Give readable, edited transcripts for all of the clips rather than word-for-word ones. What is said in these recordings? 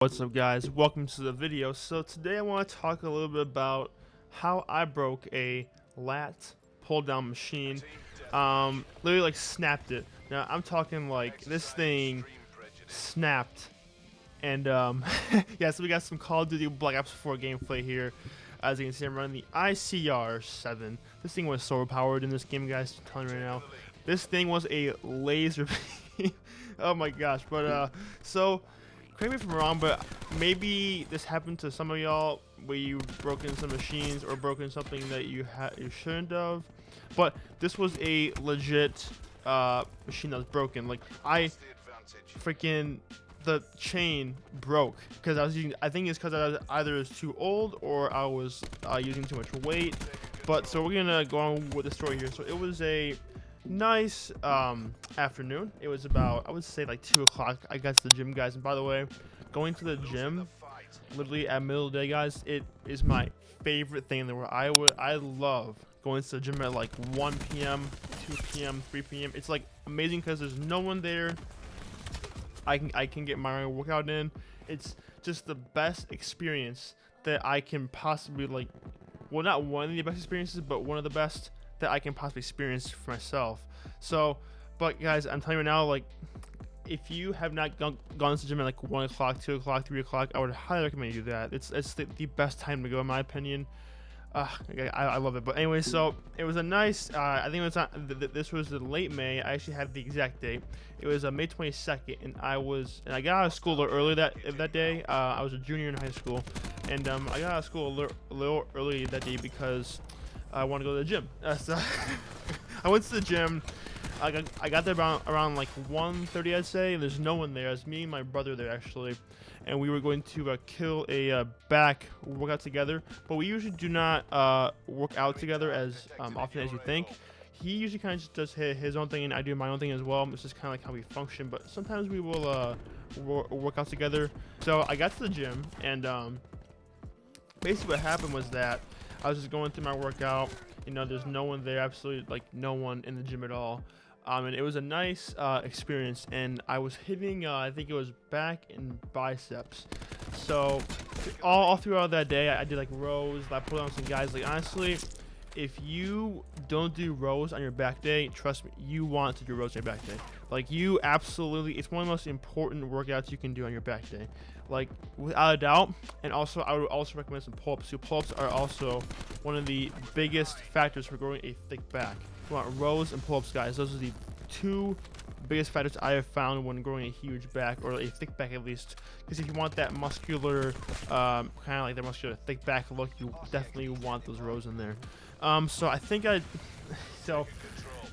What's up, guys? Welcome to the video. So today I want to talk a little bit about how I broke a lat pull down machine. Literally like snapped it. Now I'm talking like this thing snapped. And yeah, so we got some Call of Duty Black Ops 4 gameplay here. As you can see, I'm running the ICR-7. This thing was solar powered in this game, guys. I'm telling you right now, this thing was a laser beam. Oh my gosh! But so. Correct me if I'm wrong, but maybe this happened to some of y'all where you broken some machines or broken something that you shouldn't have. But this was a legit machine that was broken. Like the chain broke because I was using. I think it's because I was either too old or I was using too much weight. But so we're gonna go on with the story here. So it was a nice afternoon. It was about, I would say, like 2 o'clock. I got to the gym, guys, and by the way, going to the gym literally at middle of the day, guys, it is my favorite thing in the world. I love going to the gym at like 1 p.m 2 p.m 3 p.m. It's like amazing because there's no one there. I can get my workout in. It's just the best experience that I can possibly, like, well, not one of the best experiences, but one of the best that I can possibly experience for myself. So, but guys, I'm telling you now, like, if you have not gone to the gym at like 1 o'clock, 2 o'clock, 3 o'clock, I would highly recommend you do that. It's the best time to go, in my opinion. I love it. But anyway, so it was a nice, I think it was this was in late May. I actually have the exact date. It was May 22nd, and I got out of school a little early that day. I was a junior in high school, and I got out of school a little early that day because I want to go to the gym. So I went to the gym. I got there around like 1:30, I'd say. There's no one there. It's me and my brother there, actually, and we were going to kill a back workout together. But we usually do not work out together as often as you think. He usually kind of just does his own thing, and I do my own thing as well. It's just kind of like how we function. But sometimes we will work out together. So I got to the gym, and basically what happened was that I was just going through my workout. You know, there's no one there, absolutely like no one in the gym at all. And it was a nice experience, and I was hitting, I think it was back and biceps. So all throughout that day, I did like rows, I pulled on some guys. Like, honestly, if you don't do rows on your back day, trust me, you want to do rows on your back day. Like, you absolutely, it's one of the most important workouts you can do on your back day, like, without a doubt. And also, I would also recommend some pull-ups. So pull-ups are also one of the biggest factors for growing a thick back. You want rows and pull-ups, guys. Those are the two biggest factors I have found when growing a huge back, or a thick back at least. Because if you want that muscular, kind of like that muscular thick back look, you definitely want those rows in there. So I think so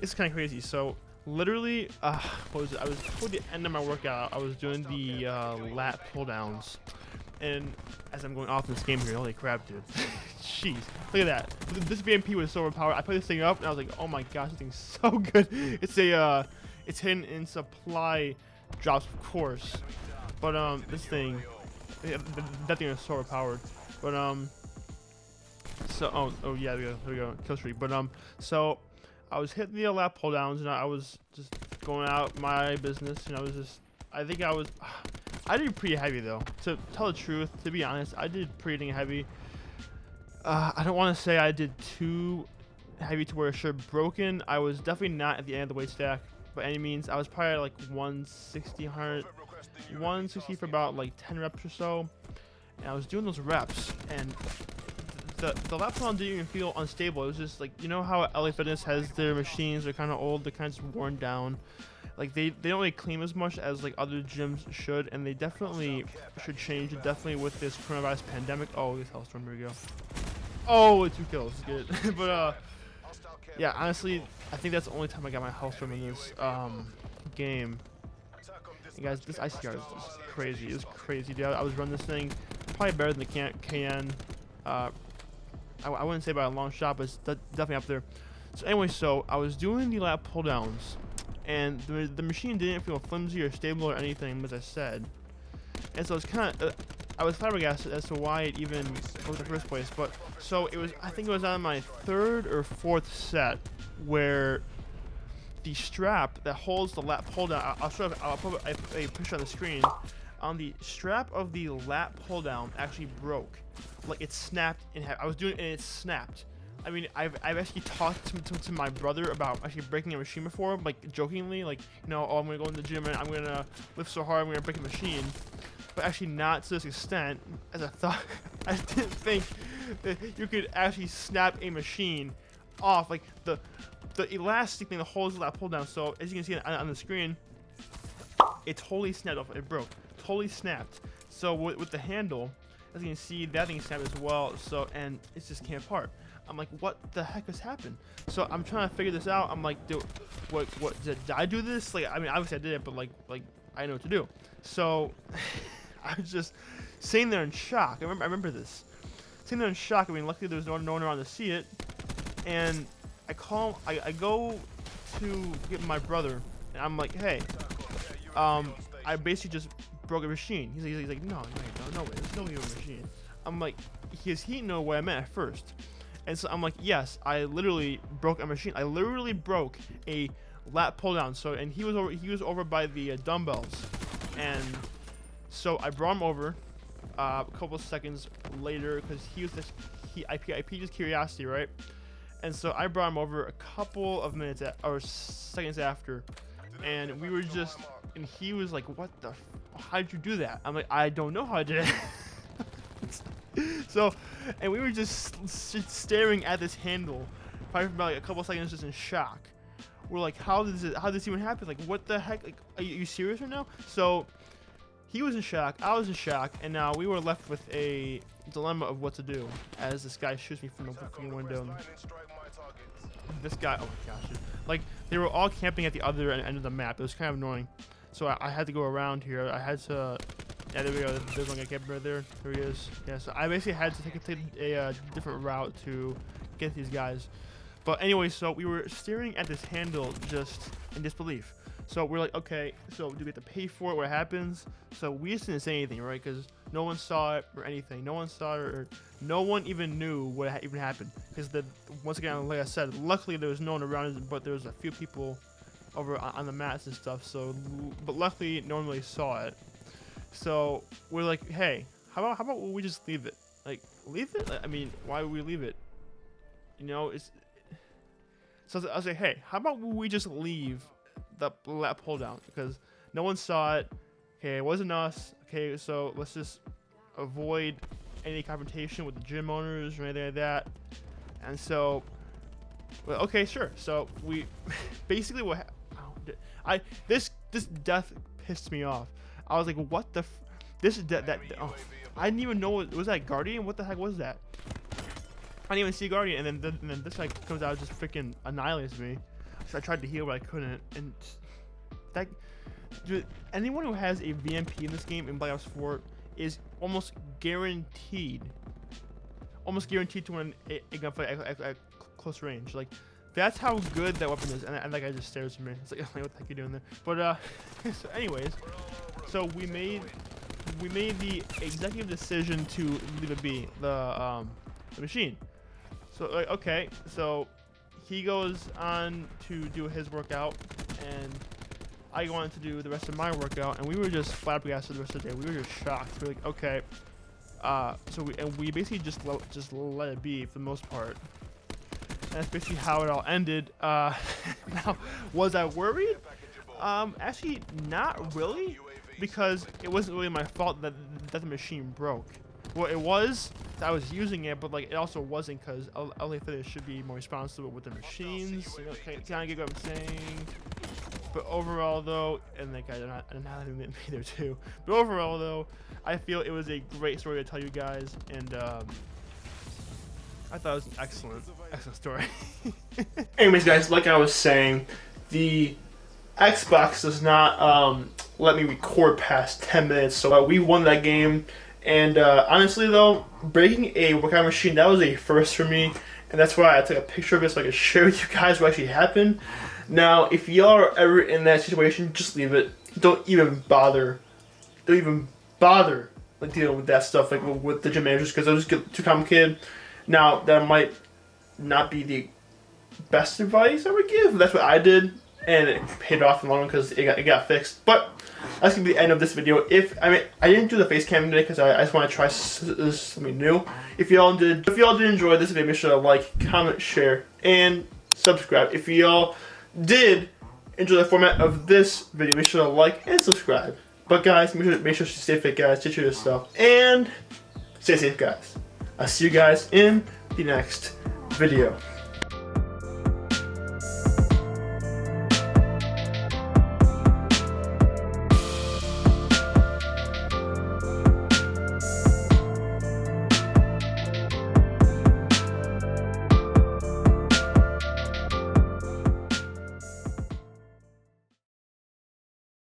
it's kind of crazy. So literally, what was it? I was toward the end of my workout. I was doing the lat pull downs, and as I'm going off in this game here, holy crap, dude. Jeez, look at that. This BMP was so overpowered. I put this thing up, and I was like, oh my gosh, this thing's so good. It's hidden in supply drops, of course. But this thing, that thing is so overpowered. But so oh yeah, there we go, kill streak. But so I was hitting the lat pull downs, and I was just going out my business, and I did pretty heavy though. To tell the truth, to be honest, I did pretty heavy. I don't want to say I did too heavy to where it should have broken. I was definitely not at the end of the weight stack by any means. I was probably like 160 for about like 10 reps or so. And I was doing those reps, and the lat pull down didn't even feel unstable. It was just like, you know how LA Fitness has their machines, they're kind of old, they're kind of just worn down. Like, they don't really clean as much as like other gyms should, and they definitely should change it, definitely with this coronavirus pandemic. Oh, this hellstorm, here we go. Oh, 2 kills, good. But yeah, honestly, I think that's the only time I got my hellstorm in this game. And guys, this ICR is just crazy. It's crazy, dude. I was running this thing probably better than the KN. I wouldn't say by a long shot, but it's definitely up there. So anyway, so I was doing the lat pull downs, and the machine didn't feel flimsy or stable or anything, as I said. And so it's kind of, I was flabbergasted as to why it even was in the first place. But so it was, I think it was on my 3rd or 4th set where the strap that holds the lat pull down, I'll put a picture on the screen. on the strap of the lat pull down actually broke. Like it snapped in half. I was doing it and it snapped. I mean, I've actually talked to my brother about actually breaking a machine before, like jokingly, like, you know, oh, I'm gonna go in the gym and I'm gonna lift so hard I'm gonna break a machine, but actually not to this extent as I thought. I didn't think that you could actually snap a machine off, like the elastic thing that holds the lat pull down. So as you can see on the screen, it totally snapped off. It broke, totally snapped. So with the handle, as you can see, that thing snapped as well. So, and it just came apart. I'm like, what the heck has happened? So I'm trying to figure this out. I'm like, dude, what did I do this? Like, I mean, obviously I did it, but like I know what to do. So I was just sitting there in shock. I remember this. Sitting there in shock. I mean, luckily there was no one around to see it. And I go to get my brother, and I'm like, hey, I basically just broke a machine. He's like, no way, there's no way a machine. I'm like, he didn't know what I meant at first. And so I'm like, yes, I literally broke a machine. I literally broke a lat pull down. So, and he was over by the dumbbells. And so I brought him over a couple of seconds later because I piqued his curiosity, right? And so I brought him over a couple of minutes or seconds after, and we were just, and he was like, what the how did you do that? I'm like, I don't know how I did it. So, and we were just staring at this handle probably for about like a couple seconds, just in shock. We're like, how does this even happen? Like, what the heck? Like, are you serious right now? So he was in shock, I was in shock, and now we were left with a dilemma of what to do as this guy shoots me from the window. This guy, oh my gosh, like they were all camping at the other end of the map. It was kind of annoying. So I had to go around here. I had to, yeah, there we go. There's one guy camping right there. There he is. Yeah, so I basically had to take a different route to get these guys. But anyway, so we were staring at this handle just in disbelief. So we're like, okay, so do we have to pay for it? What happens? So we just didn't say anything, right? Because no one saw it or anything. No one saw it, or no one even knew what even happened. Because once again, like I said, luckily there was no one around, but there was a few people over on the mats and stuff. So, but luckily no one really saw it. So we're like, hey, how about we just leave it? Like, leave it? I mean, why would we leave it? You know, it's. So I was like, hey, how about we just leave the lat pull down, because no one saw it. Okay, it wasn't us. Okay, so let's just avoid any confrontation with the gym owners or anything like that. And so, well, okay, sure. So we basically this death pissed me off. I was like, what the I didn't even know was that Guardian? What the heck was that? I didn't even see Guardian, and then this guy comes out and just freaking annihilates me. So I tried to heal, but I couldn't. And that, dude, anyone who has a VMP in this game in Black Ops 4 is almost guaranteed to win a gunfight at close range. Like, that's how good that weapon is. And that guy just stares at me. It's like, what the heck are you doing there? But so anyways, so we made the executive decision to leave it be, the machine. So like, okay, so he goes on to do his workout, and I go on to do the rest of my workout, and we were just flabbergasted the rest of the day. We were just shocked. We're like, okay, so we basically just let it be for the most part. And that's basically how it all ended. Now, was I worried? Actually, not really, because it wasn't really my fault that the machine broke. Well, it was. I was using it, but like it also wasn't, because LA Fitness should be more responsible with the machines. You know, kind of get what I'm saying. But overall, though, and like I don't have me there too. But overall, though, I feel it was a great story to tell you guys, and I thought it was an excellent story. Anyways, guys, like I was saying, the Xbox does not let me record past 10 minutes, so we won that game. And honestly, though, breaking a workout machine, that was a first for me, and that's why I took a picture of it so I could share with you guys what actually happened. Now, if y'all are ever in that situation, just leave it. Don't even bother. Like, dealing with that stuff, like with the gym managers, because it'll just get too complicated. Now, that might not be the best advice I would give. That's what I did, and it paid off in the long run because it got fixed. But that's gonna be the end of this video. I didn't do the face cam today because I just want to try something new. If y'all did enjoy this video, make sure to like, comment, share, and subscribe. If y'all did enjoy the format of this video, make sure to like and subscribe. But guys, make sure to stay fit, guys. Take care of yourself and stay safe, guys. I'll see you guys in the next video.